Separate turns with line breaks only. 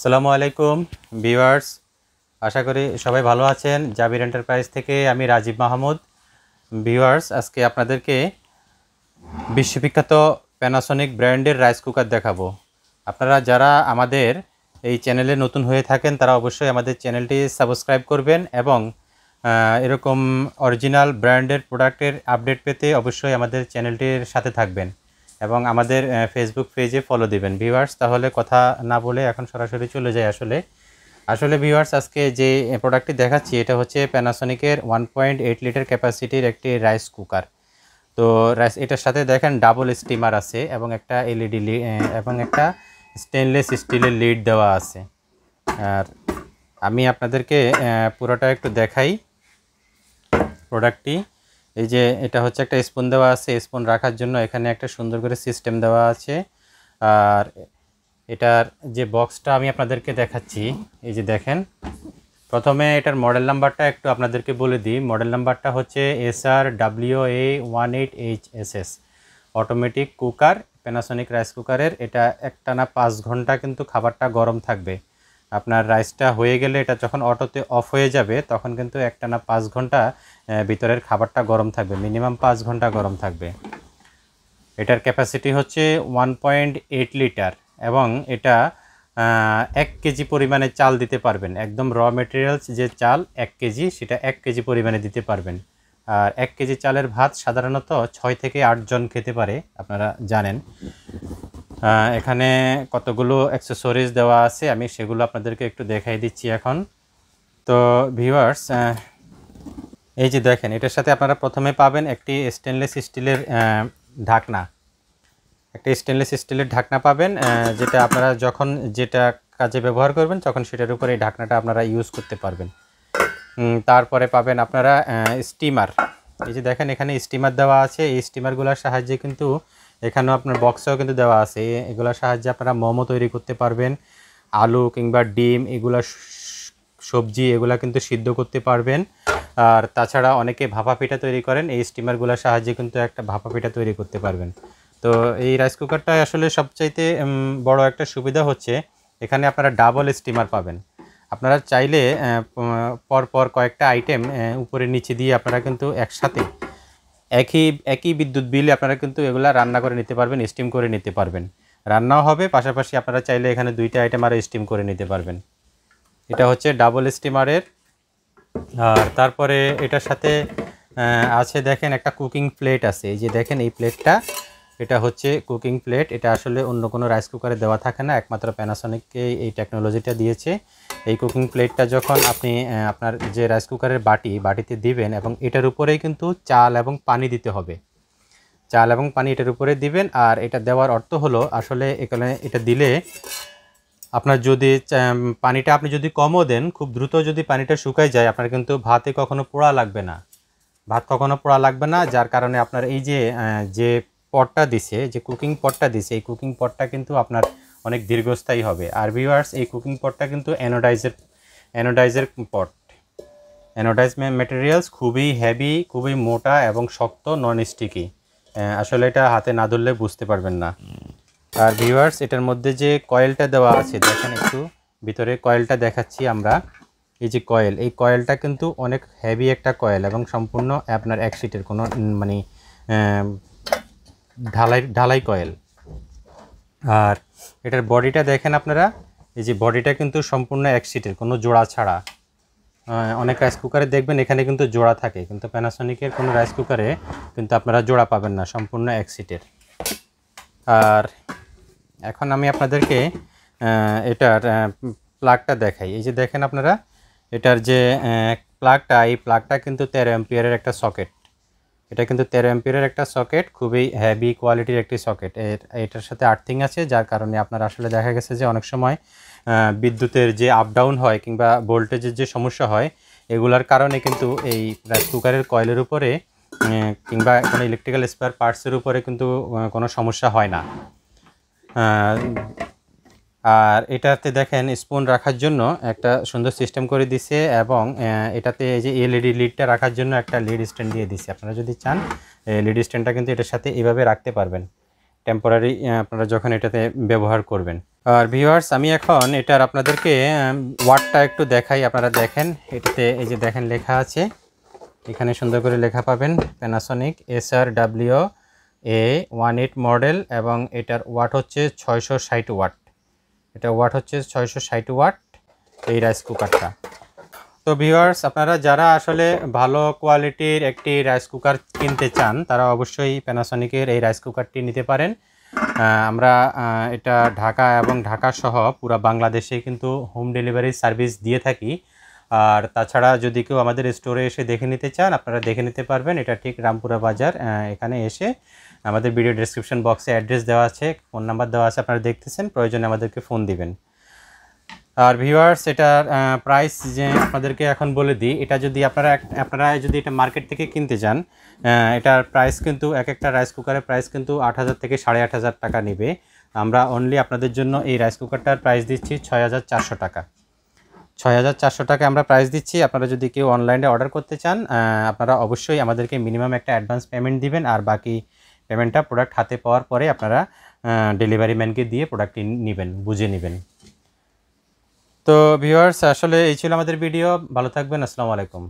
আসসালামু আলাইকুম ভিউয়ার্স, আশা করি সবাই ভালো আছেন। জাবির এন্টারপ্রাইজ থেকে আমি রাজীব মাহমুদ। ভিউয়ার্স, আজকে আপনাদেরকে বিশ্ববিখ্যাত প্যানাসোনিক ব্র্যান্ডের রাইস কুকার দেখাবো। আপনারা যারা আমাদের এই চ্যানেলে নতুন হয়ে থাকেন তারা অবশ্যই আমাদের চ্যানেলটি সাবস্ক্রাইব করবেন এবং এরকম অরিজিনাল ব্র্যান্ডের প্রোডাক্টের আপডেট পেতে অবশ্যই আমাদের চ্যানেলটির সাথে থাকবেন এবং আমাদের ফেসবুক পেজে ফলো দিবেন। ভিউয়ার্স, তাহলে কথা না বলে এখন সরাসরি চলে যাই। আসলে ভিউয়ার্স, আজকে যে প্রোডাক্টটি দেখাচ্ছি এটা হচ্ছে প্যানাসোনিকের 1.8 লিটার ক্যাপাসিটির একটি রাইস কুকার। তো এটার সাথে দেখেন ডাবল স্টিমার আছে এবং একটা এলইডি এবং একটা স্টেনলেস স্টিলের লিড দেওয়া আছে। আর আমি আপনাদেরকে পুরোটা একটু দেখাই প্রোডাক্টটি। এই যে এটা হচ্ছে একটা স্পুন দেওয়া আছে, স্পুন রাখার জন্য এখানে একটা সুন্দর করে সিস্টেম দেওয়া আছে। আর এটার যে বক্সটা আমি আপনাদেরকে দেখাচ্ছি, এই যে দেখেন, প্রথমে এটার মডেল নাম্বারটা একটু আপনাদেরকে বলে দিই। মডেল নাম্বারটা হচ্ছে SRWA18HSS automatic cooker, Panasonic rice কুকারের। এটা একটানা 5 ঘন্টা কিন্তু খাবারটা গরম থাকবে। আপনার রাইসটা হয়ে গেলে এটা যখন অটোতে অফ হয়ে যাবে তখন কিন্তু একটানা 5 ঘন্টা ভিতরের খাবারটা গরম থাকবে, মিনিমাম 5 ঘন্টা গরম থাকবে। এটার ক্যাপাসিটি হচ্ছে 1.8 লিটার এবং এটা 1 কেজি পরিমাণে চাল দিতে পারবেন। একদম র মেটেরিয়ালস যে চাল 1 কেজি, সেটা 1 কেজি পরিমাণে দিতে পারবেন। আর 1 কেজি চালের ভাত সাধারণত 6 থেকে 8 জন খেতে পারে, আপনারা জানেন। এখানে কতগুলো অ্যাক্সেসরিজ দেওয়া আছে, আমি সেগুলো আপনাদেরকে একটু দেখাই দিচ্ছি এখন। তো ভিউয়ার্স, এই যে দেখেন, এটার সাথে আপনারা প্রথমে পাবেন একটি স্টেনলেস স্টিলের ঢাকনা। একটা স্টেনলেস স্টিলের ঢাকনা পাবেন, যেটা আপনারা যখন যেটা কাজে ব্যবহার করবেন তখন সেটার উপরে এই ঢাকনাটা আপনারা ইউজ করতে পারবেন। তারপরে পাবেন আপনারা স্টিমার। এই যে দেখেন, এখানে স্টিমার দেওয়া আছে। এই স্টিমারগুলোর সাহায্যে কিন্তু এখানেও আপনার বক্সেও কিন্তু দেওয়া আছে, এগুলোর সাহায্যে আপনারা মোমো তৈরি করতে পারবেন, আলু কিংবা ডিম, এগুলা সবজি এগুলা কিন্তু সিদ্ধ করতে পারবেন। আর তাছাড়া অনেকে ভাপা পিঠা তৈরি করেন, এই স্টিমারগুলোর সাহায্যে কিন্তু একটা ভাপা পিঠা তৈরি করতে পারবেন। তো এই রাইস কুকারটা আসলে সবচাইতে বড় একটা সুবিধা হচ্ছে এখানে আপনারা ডাবল স্টিমার পাবেন। আপনারা চাইলে পরপর কয়েকটা আইটেম উপরে নিচে দিয়ে আপনারা কিন্তু একসাথে একই বিদ্যুৎ বিলে আপনারা কিন্তু এগুলা রান্না করে নিতে পারবেন, স্টিম করে নিতে পারবেন। রান্নাও হবে, পাশাপাশি আপনারা চাইলে এখানে 2টা আইটেম আরও স্টিম করে নিতে পারবেন। এটা হচ্ছে ডাবল স্টিমারের। আর তারপরে এটার সাথে আছে দেখেন একটা কুকিং প্লেট আছে। এই যে দেখেন এই প্লেটটা, এটা হচ্ছে কুকিং প্লেট। এটা আসলে অন্য কোনো রাইস কুকারে দেওয়া থাকে না, একমাত্র প্যানাসোনিককে এই টেকনোলজিটা দিয়েছে। এই কুকিং প্লেটটা যখন আপনি আপনার যে রাইস কুকারের বাটিতে দিবেন এবং এটার উপরেই কিন্তু চাল এবং পানি দিতে হবে। চাল এবং পানি এটার উপরে দিবেন। আর এটা দেওয়ার অর্থ হলো আসলে এখানে এটা দিলে আপনার যদি পানিটা আপনি যদি কমও দেন, খুব দ্রুত যদি পানিটা শুকায় যায়, আপনার কিন্তু ভাতে কখনো পোড়া লাগবে না, যার কারণে আপনার এই যে পটটা দিছে, যে কুকিং পটটা দিছে, এই কুকিং পটটা কিন্তু আপনার অনেক দীর্ঘস্থায়ী হবে। আর ভিউয়ার্স, এই কুকিং পটটা কিন্তু অ্যানোডাইজের পট। অ্যানোডাইজ ম্যাটেরিয়ালস খুবই হেভি, খুবই মোটা এবং শক্ত, নন স্টিকি। আসলে এটা হাতে না ধরলে বুঝতে পারবেন না। আর ভিউয়ার্স, এটার মধ্যে যে কয়েলটা দেওয়া আছে, দেখেন একটু ভিতরে কয়েলটা দেখাচ্ছি আমরা। এই যে কয়েল, এই কয়েলটা কিন্তু অনেক হেভি একটা কয়েল এবং সম্পূর্ণ আপনার 1 শিটের, কোনো মানে ঢালাই কয়েল। আর এটার বডিটা দেখেন আপনারা, এই যে বডিটা কিন্তু সম্পূর্ণ 1 শিটের, কোনো জোড়া ছাড়া। অনেক রাইস কুকারে দেখবেন এখানে কিন্তু জোড়া থাকে, কিন্তু প্যানাসোনিকের কোনো রাইস কুকারে কিন্তু আপনারা জোড়া পাবেন না, সম্পূর্ণ 1 শিটের। আর এখন আমি আপনাদেরকে এটার প্লাগটা দেখাই। এই যে দেখেন আপনারা, এটার যে প্লাগটা, এই প্লাগটা কিন্তু 13 অ্যাম্পিয়ারের একটা সকেট। এটা কিন্তু 13 অ্যাম্পিয়ারের একটা সকেট, খুবই হেভি কোয়ালিটির একটি সকেট। এটার সাথে আর্থিং আছে, যার কারণে আপনার আসলে দেখা গেছে যে অনেক সময় বিদ্যুতের যে আপ ডাউন হয় কিংবা ভোল্টেজের যে সমস্যা হয়, এগুলার কারণে কিন্তু এই রাইস কুকারের কয়েলের উপরে কিংবা কোনো ইলেকট্রিক্যাল স্পেয়ার পার্টসের উপরে কিন্তু কোনো সমস্যা হয় না। আর এটাতে দেখেন স্পুন রাখার জন্য একটা সুন্দর সিস্টেম করে দিছে এবং এটাতে এই যে এলইডি লিডটা রাখার জন্য একটা লিড স্ট্যান্ড দিয়ে দিছে। আপনারা যদি চান লিড স্ট্যান্ডটা কিন্তু এটার সাথে এভাবে রাখতে পারবেন টেম্পোরারি, আপনারা যখন এটাতে ব্যবহার করবেন। আর ভিউয়ার্স আমি এখন এটার আপনাদেরকে ওয়াটটা একটু দেখাই। আপনারা দেখেন এটাতে এই যে দেখেন লেখা আছে, এখানে সুন্দর করে লেখা পাবেন প্যানাসোনিক SRWA18 মডেল, এবং এটার ওয়াট হচ্ছে 660 ওয়াট। এটা ওয়াট হচ্ছে 660 ওয়াট এই রাইস কুকারটা। তো ভিউয়ার্স আপনারা যারা আসলে ভালো কোয়ালিটির একটি রাইস কুকার কিনতে চান তারা অবশ্যই প্যানাসোনিকের এই রাইস কুকারটি নিতে পারেন। আমরা এটা ঢাকা এবং ঢাকা সহ পুরো বাংলাদেশে কিন্তু হোম ডেলিভারি সার্ভিস দিয়ে থাকি। আর তাছাড়া যদি কেউ আমাদের স্টোরে এসে দেখে নিতে চান আপনারা দেখে নিতে পারবেন। এটা ঠিক রামপুরা বাজার, এখানে এসে আমাদের ভিডিও ডেসক্রিপশন বক্সে অ্যাড্রেস দেওয়া আছে, ফোন নাম্বার দেওয়া আছে, আপনারা দেখতেছেন, প্রয়োজনে আমাদেরকে ফোন দিবেন। আর ভিউয়ার্স এটার প্রাইস যে আপনাদেরকে এখন বলে দিই, এটা যদি আপনারা যদি এটা মার্কেট থেকে কিনতে চান এটার প্রাইস কিন্তু এক একটা রাইস কুকারের প্রাইস কিন্তু 8,000 থেকে 8,500 টাকা নেবে। আমরা অনলি আপনাদের জন্য এই রাইস কুকারটার প্রাইস দিচ্ছি 6,400 টাকা। 6,400 টাকা আমরা প্রাইস দিচ্ছি। আপনারা যদি কেউ অনলাইনে অর্ডার করতে চান আপনারা অবশ্যই আমাদেরকে মিনিমাম একটা অ্যাডভান্স পেমেন্ট দিবেন, আর বাকি পেমেন্টটা প্রোডাক্ট হাতে পাওয়ার পরে আপনারা ডেলিভারি ম্যানকে দিয়ে প্রোডাক্টটি নেবেন, বুঝে নেবেন। তো ভিউয়ার্স আসলে এই ছিল আমাদের ভিডিও। ভালো থাকবেন, আসসালামু আলাইকুম।